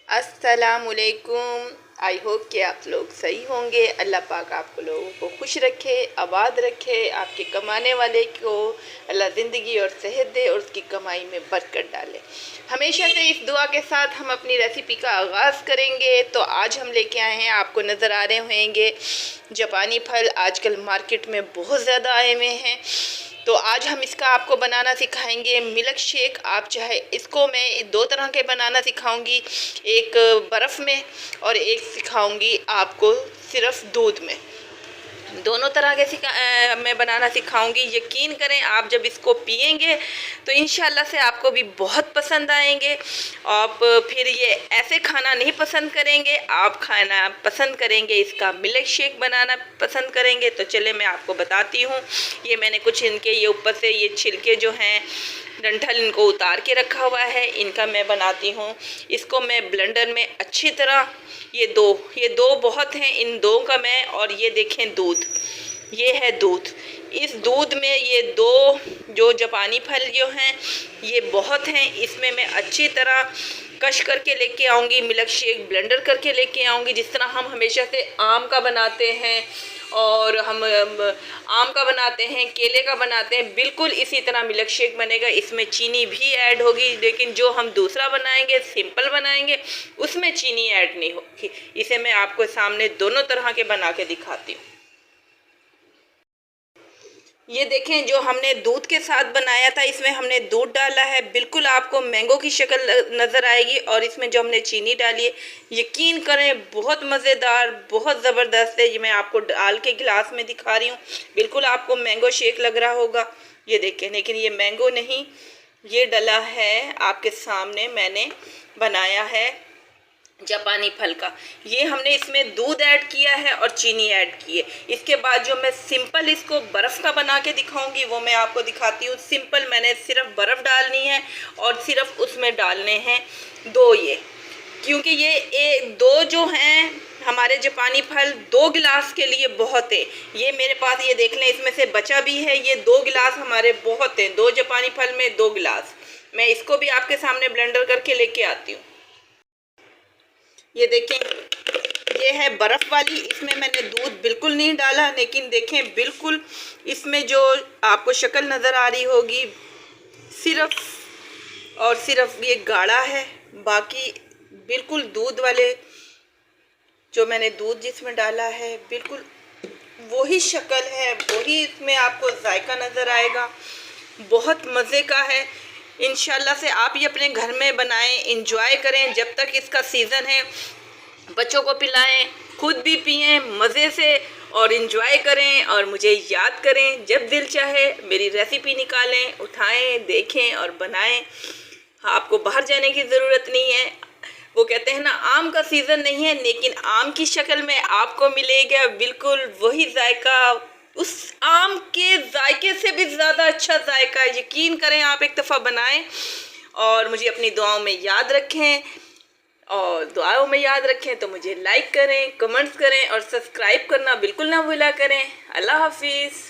अस्सलामुअलैकुम। I hope कि आप लोग सही होंगे। अल्लाह पाक आप लोगों को खुश रखे, आबाद रखे, आपके कमाने वाले को अल्लाह ज़िंदगी और सेहत दे और उसकी कमाई में बरकत डाले। हमेशा से इस दुआ के साथ हम अपनी रेसिपी का आगाज़ करेंगे। तो आज हम लेके आए हैं, आपको नज़र आ रहे होंगे जापानी फल आजकल मार्केट में बहुत ज़्यादा आए हुए हैं। तो आज हम इसका आपको बनाना सिखाएंगे मिल्क शेक। आप चाहे इसको मैं दो तरह के बनाना सिखाऊंगी, एक बर्फ़ में और एक सिखाऊंगी आपको सिर्फ दूध में। दोनों तरह के मैं बनाना सिखाऊंगी। यकीन करें आप जब इसको पियेंगे तो इंशाल्लाह से आपको भी बहुत पसंद आएंगे। आप फिर ये ऐसे खाना नहीं पसंद करेंगे, आप खाना पसंद करेंगे, इसका मिल्क शेक बनाना पसंद करेंगे। तो चले मैं आपको बताती हूँ। ये मैंने कुछ इनके ये ऊपर से ये छिलके जो हैं डंठल इनको उतार के रखा हुआ है, इनका मैं बनाती हूँ। इसको मैं ब्लेंडर में अच्छी तरह ये दो बहुत हैं, इन दो का मैं, और ये देखें दूध, ये है दूध। इस दूध में ये दो जो जापानी फल जो हैं ये बहुत हैं, इसमें मैं अच्छी तरह कश करके लेके आऊँगी। मिल्क शेक ब्लेंडर करके लेके आऊँगी, जिस तरह हम हमेशा से आम का बनाते हैं और हम आम का बनाते हैं, केले का बनाते हैं, बिल्कुल इसी तरह मिल्क शेक बनेगा। इसमें चीनी भी ऐड होगी, लेकिन जो हम दूसरा बनाएंगे, सिंपल बनाएंगे, उसमें चीनी ऐड नहीं होगी। इसे मैं आपको सामने दोनों तरह के बना के दिखाती हूँ। ये देखें, जो हमने दूध के साथ बनाया था इसमें हमने दूध डाला है, बिल्कुल आपको मैंगो की शक्ल नज़र आएगी। और इसमें जो हमने चीनी डाली है, यकीन करें बहुत मज़ेदार, बहुत ज़बरदस्त है। ये मैं आपको डाल के गिलास में दिखा रही हूँ, बिल्कुल आपको मैंगो शेक लग रहा होगा। ये देखें, लेकिन ये मैंगो नहीं, ये डला है आपके सामने मैंने बनाया है जापानी फल का। ये हमने इसमें दूध ऐड किया है और चीनी ऐड की है। इसके बाद जो मैं सिंपल इसको बर्फ़ का बना के दिखाऊंगी वो मैं आपको दिखाती हूँ। सिंपल मैंने सिर्फ बर्फ़ डालनी है और सिर्फ उसमें डालने हैं दो ये, क्योंकि ये दो जो हैं हमारे जापानी फल 2 गिलास के लिए बहुत है। ये मेरे पास ये देख लें, इसमें से बचा भी है, ये 2 गिलास हमारे बहुत हैं। 2 जापानी फल में 2 गिलास। मैं इसको भी आपके सामने ब्लेंडर करके लेके आती हूँ। ये देखें, ये है बर्फ़ वाली, इसमें मैंने दूध बिल्कुल नहीं डाला, लेकिन देखें बिल्कुल इसमें जो आपको शक्ल नज़र आ रही होगी सिर्फ और सिर्फ ये गाढ़ा है। बाकी बिल्कुल दूध वाले जो मैंने दूध जिसमें डाला है बिल्कुल वही शक्ल है, वही इसमें आपको जायका नज़र आएगा। बहुत मज़े का है। इंशाल्लाह से आप ये अपने घर में बनाएं, इंजॉय करें जब तक इसका सीज़न है। बच्चों को पिलाएं, खुद भी पिएं मज़े से और इंजॉय करें। और मुझे याद करें, जब दिल चाहे मेरी रेसिपी निकालें, उठाएं, देखें और बनाएं। आपको बाहर जाने की ज़रूरत नहीं है। वो कहते हैं ना, आम का सीज़न नहीं है, लेकिन आम की शक्ल में आपको मिलेगा बिल्कुल वही जायका, उस आम के जायके से भी ज़्यादा अच्छा जायका। यकीन करें, आप एक दफ़ा बनाएं और मुझे अपनी दुआओं में याद रखें। और दुआओं में याद रखें तो मुझे लाइक करें, कमेंट्स करें और सब्सक्राइब करना बिल्कुल ना भूला करें। अल्लाह हाफिज़।